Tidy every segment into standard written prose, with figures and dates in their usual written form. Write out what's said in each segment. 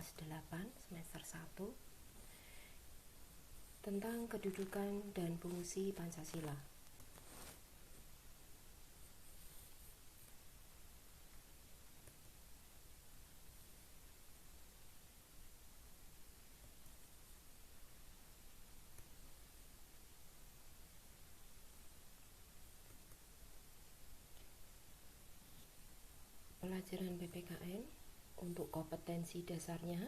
kelas 8 semester 1 tentang kedudukan dan fungsi Pancasila. Pelajaran PPKN untuk kompetensi dasarnya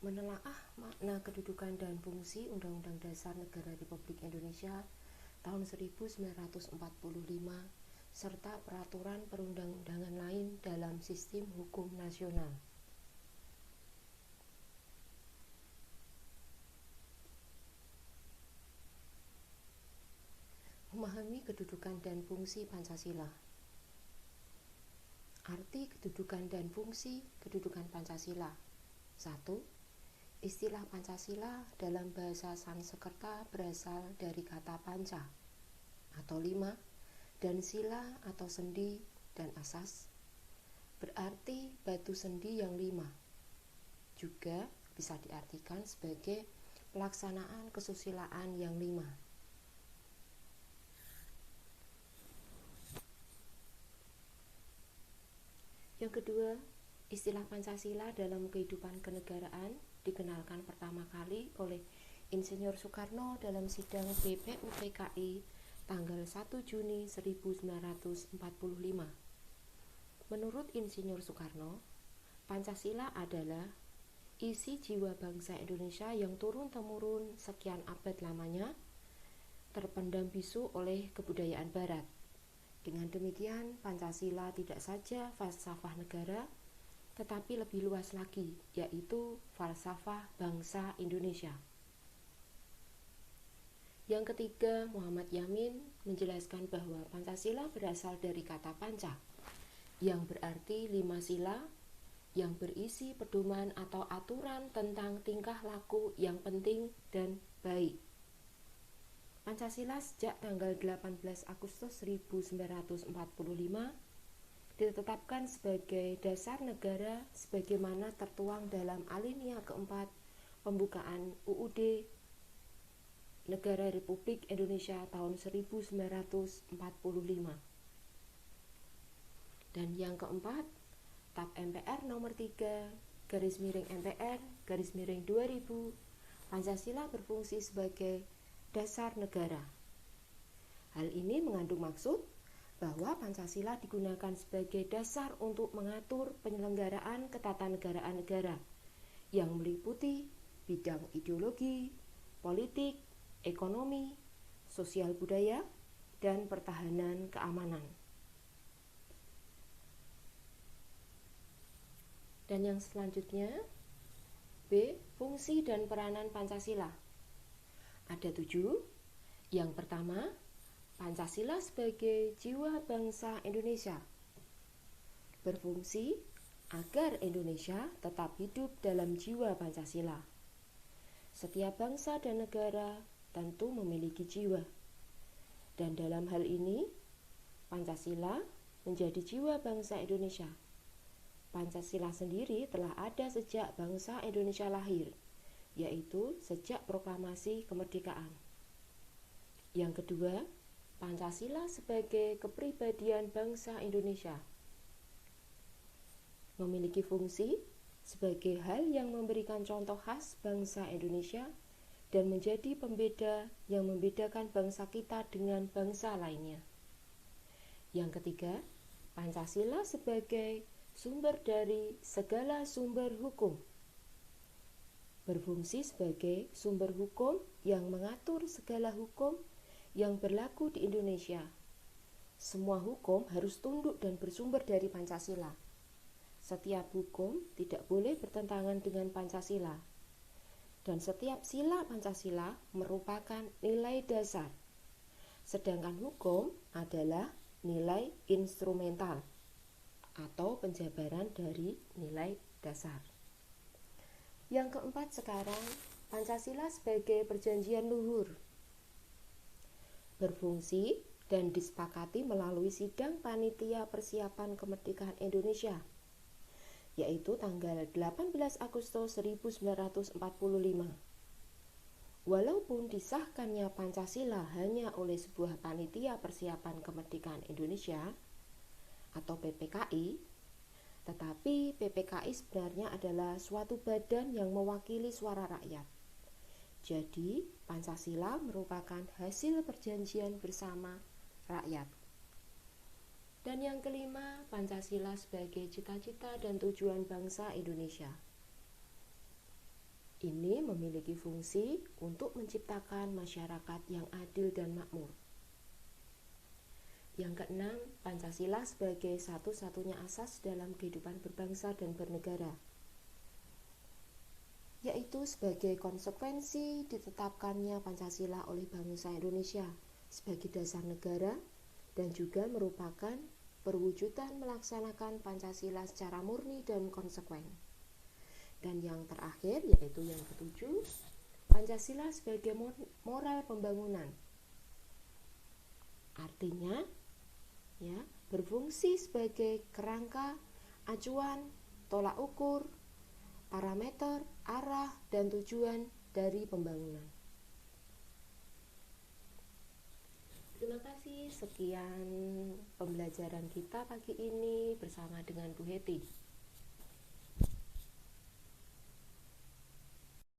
menelaah makna kedudukan dan fungsi Undang-Undang Dasar Negara Republik Indonesia tahun 1945 serta peraturan perundang-undangan lain dalam sistem hukum nasional. Memahami kedudukan dan fungsi Pancasila. Arti kedudukan dan fungsi kedudukan Pancasila. 1. Istilah Pancasila dalam bahasa Sanskerta berasal dari kata panca atau 5 dan sila atau sendi dan asas berarti batu sendi yang 5. Juga bisa diartikan sebagai pelaksanaan kesusilaan yang 5. Yang kedua, istilah Pancasila dalam kehidupan kenegaraan dikenalkan pertama kali oleh Insinyur Soekarno dalam sidang BPUPKI tanggal 1 Juni 1945. Menurut Insinyur Soekarno, Pancasila adalah isi jiwa bangsa Indonesia yang turun-temurun sekian abad lamanya terpendam bisu oleh kebudayaan Barat. Dengan demikian, Pancasila tidak saja falsafah negara, tetapi lebih luas lagi, yaitu falsafah bangsa Indonesia. Yang ketiga, Muhammad Yamin menjelaskan bahwa Pancasila berasal dari kata panca, yang berarti 5 sila, yang berisi pedoman atau aturan tentang tingkah laku yang penting dan baik. Pancasila sejak tanggal 18 Agustus 1945 ditetapkan sebagai dasar negara sebagaimana tertuang dalam alinea keempat pembukaan UUD Negara Republik Indonesia tahun 1945. Dan yang keempat, TAP MPR nomor 3/MPR/2000 Pancasila berfungsi sebagai dasar negara. Hal ini mengandung maksud bahwa Pancasila digunakan sebagai dasar untuk mengatur penyelenggaraan ketatanegaraan negara yang meliputi bidang ideologi, politik, ekonomi, sosial budaya, dan pertahanan keamanan. Dan yang selanjutnya, B. Fungsi dan peranan Pancasila. Ada 7. Yang pertama, Pancasila sebagai jiwa bangsa Indonesia berfungsi agar Indonesia tetap hidup dalam jiwa Pancasila. Setiap bangsa dan negara tentu memiliki jiwa, dan dalam hal ini Pancasila menjadi jiwa bangsa Indonesia. Pancasila sendiri telah ada sejak bangsa Indonesia lahir, yaitu sejak proklamasi kemerdekaan. Yang kedua, Pancasila sebagai kepribadian bangsa Indonesia memiliki fungsi sebagai hal yang memberikan contoh khas bangsa Indonesia dan menjadi pembeda yang membedakan bangsa kita dengan bangsa lainnya. Yang ketiga, Pancasila sebagai sumber dari segala sumber hukum berfungsi sebagai sumber hukum yang mengatur segala hukum yang berlaku di Indonesia. Semua hukum harus tunduk dan bersumber dari Pancasila. Setiap hukum tidak boleh bertentangan dengan Pancasila. Dan setiap sila Pancasila merupakan nilai dasar. Sedangkan hukum adalah nilai instrumental atau penjabaran dari nilai dasar. Yang keempat sekarang, Pancasila sebagai perjanjian luhur berfungsi dan disepakati melalui sidang panitia persiapan kemerdekaan Indonesia yaitu tanggal 18 Agustus 1945. Walaupun disahkannya Pancasila hanya oleh sebuah panitia persiapan kemerdekaan Indonesia atau PPKI, tetapi PPKI sebenarnya adalah suatu badan yang mewakili suara rakyat. Jadi, Pancasila merupakan hasil perjanjian bersama rakyat. Dan yang kelima, Pancasila sebagai cita-cita dan tujuan bangsa Indonesia. Ini memiliki fungsi untuk menciptakan masyarakat yang adil dan makmur. Yang keenam, Pancasila sebagai satu-satunya asas dalam kehidupan berbangsa dan bernegara, yaitu sebagai konsekuensi ditetapkannya Pancasila oleh bangsa Indonesia sebagai dasar negara dan juga merupakan perwujudan melaksanakan Pancasila secara murni dan konsekuen. Dan yang terakhir, yaitu yang ketujuh, Pancasila sebagai moral pembangunan. Artinya, berfungsi sebagai kerangka, acuan, tolak ukur, parameter, arah, dan tujuan dari pembangunan. Terima kasih, sekian pembelajaran kita pagi ini bersama dengan Bu Heti.